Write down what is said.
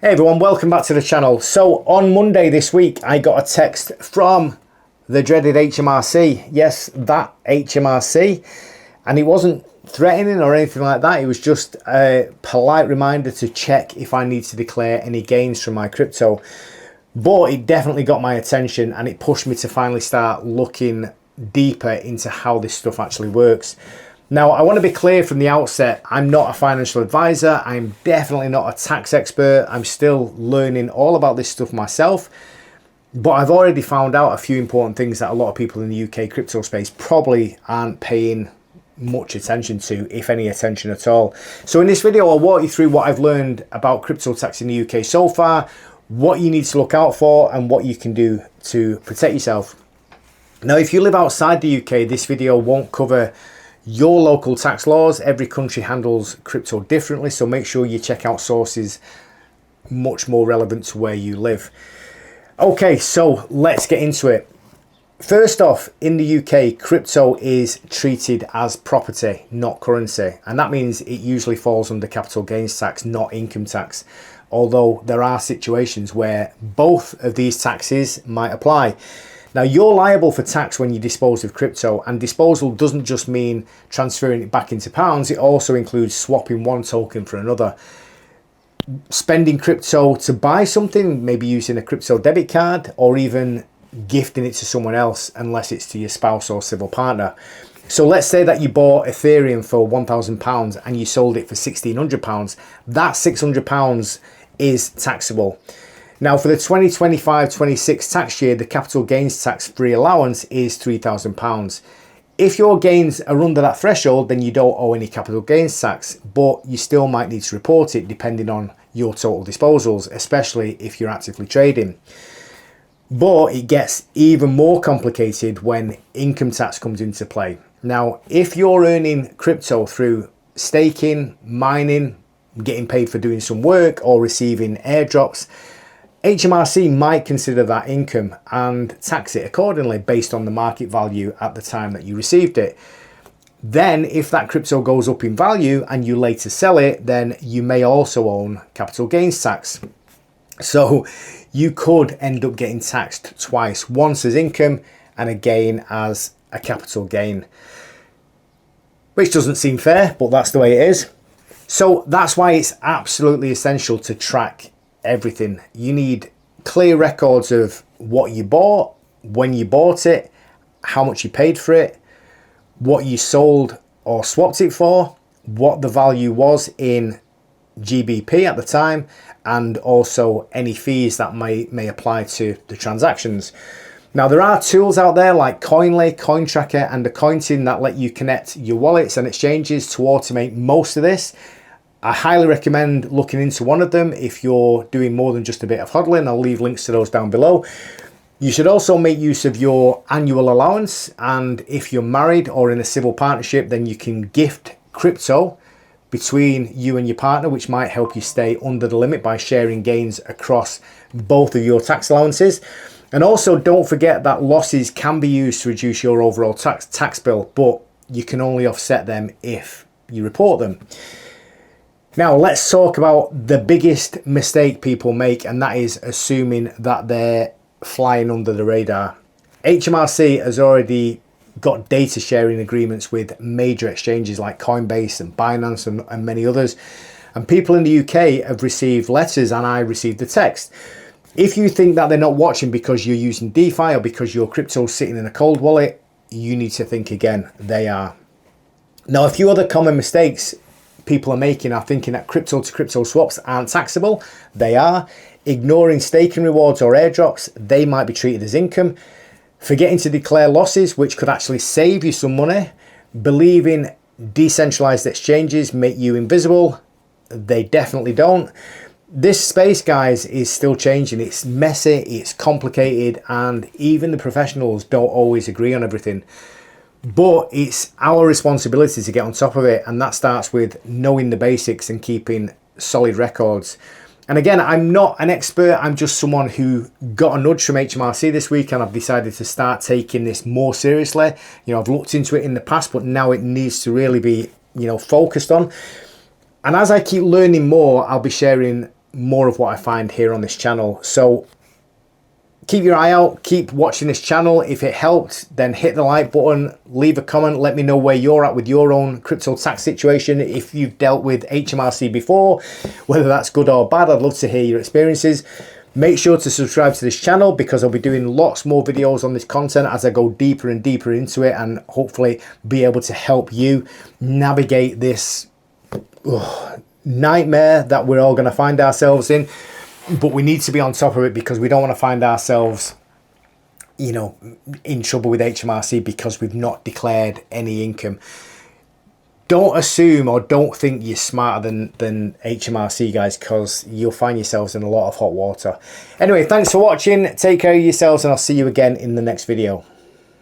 Hey everyone, welcome back to the channel. So on Monday this week, I got a text from the dreaded HMRC. Yes, that HMRC. And it wasn't threatening or anything like that. It was just a polite reminder to check if I need to declare any gains from my crypto. But it definitely got my attention and it pushed me to finally start looking deeper into how this stuff actually works. Now, I want to be clear from the outset, I'm not a financial advisor. I'm definitely not a tax expert. I'm still learning all about this stuff myself. But I've already found out a few important things that a lot of people in the UK crypto space probably aren't paying much attention to, if any attention at all. So in this video, I'll walk you through what I've learned about crypto tax in the UK so far, what you need to look out for, and what you can do to protect yourself. Now, if you live outside the UK, this video won't cover your local tax laws. Every country handles crypto differently, so make sure you check out sources much more relevant to where you live. Okay, so let's get into it. First off, in the UK, crypto is treated as property, not currency, and that means it usually falls under capital gains tax, not income tax, although there are situations where both of these taxes might apply. Now, you're liable for tax when you dispose of crypto, and disposal doesn't just mean transferring it back into pounds, it also includes swapping one token for another. Spending crypto to buy something, maybe using a crypto debit card, or even gifting it to someone else, unless it's to your spouse or civil partner. So let's say that you bought Ethereum for £1,000 and you sold it for £1,600. That £600 is taxable. Now, for the 2025-26 tax year, the capital gains tax free allowance is £3,000. If your gains are under that threshold, then you don't owe any capital gains tax, but you still might need to report it depending on your total disposals, especially if you're actively trading. But it gets even more complicated when income tax comes into play. Now, if you're earning crypto through staking, mining, getting paid for doing some work, or receiving airdrops, HMRC might consider that income and tax it accordingly based on the market value at the time that you received it. Then if that crypto goes up in value and you later sell it, then you may also own capital gains tax. So you could end up getting taxed twice, once as income and again as a capital gain, which doesn't seem fair, but that's the way it is. So that's why it's absolutely essential to track everything. You need clear records of what you bought, when you bought it, how much you paid for it, what you sold or swapped it for, what the value was in GBP at the time, and also any fees that may apply to the transactions. Now, there are tools out there like Coinly, CoinTracker, and Accounting that let you connect your wallets and exchanges to automate most of this. I highly recommend looking into one of them if you're doing more than just a bit of hodling. I'll leave links to those down below. You should also make use of your annual allowance, and if you're married or in a civil partnership, then you can gift crypto between you and your partner, which might help you stay under the limit by sharing gains across both of your tax allowances. And also don't forget that losses can be used to reduce your overall tax bill, but you can only offset them if you report them. Now, let's talk about the biggest mistake people make, and that is assuming that they're flying under the radar. HMRC has already got data sharing agreements with major exchanges like Coinbase and Binance and many others. And people in the UK have received letters, and I received a text. If you think that they're not watching because you're using DeFi or because your crypto's sitting in a cold wallet, you need to think again. They are. Now, a few other common mistakes people are making are thinking that crypto to crypto swaps aren't taxable. They are. Ignoring staking rewards or airdrops, they might be treated as income. Forgetting to declare losses, which could actually save you some money. Believing decentralized exchanges make you invisible. They definitely don't. This space, guys, is still changing. It's messy, it's complicated, and even the professionals don't always agree on everything. But it's our responsibility to get on top of it, and that starts with knowing the basics and keeping solid records. And again, I'm not an expert, I'm just someone who got a nudge from HMRC this week, and I've decided to start taking this more seriously. You know, I've looked into it in the past, but now it needs to really be, focused on. And as I keep learning more, I'll be sharing more of what I find here on this channel. So keep your eye out, keep watching this channel. If it helped, then hit the like button, leave a comment, let me know where you're at with your own crypto tax situation. If you've dealt with HMRC before, whether that's good or bad, I'd love to hear your experiences. Make sure to subscribe to this channel because I'll be doing lots more videos on this content as I go deeper and deeper into it, and hopefully be able to help you navigate this nightmare that we're all going to find ourselves in. But we need to be on top of it because we don't want to find ourselves, you know, in trouble with HMRC because we've not declared any income. Don't assume or don't think you're smarter than HMRC, guys, because you'll find yourselves in a lot of hot water. Anyway, thanks for watching. Take care of yourselves, and I'll see you again in the next video.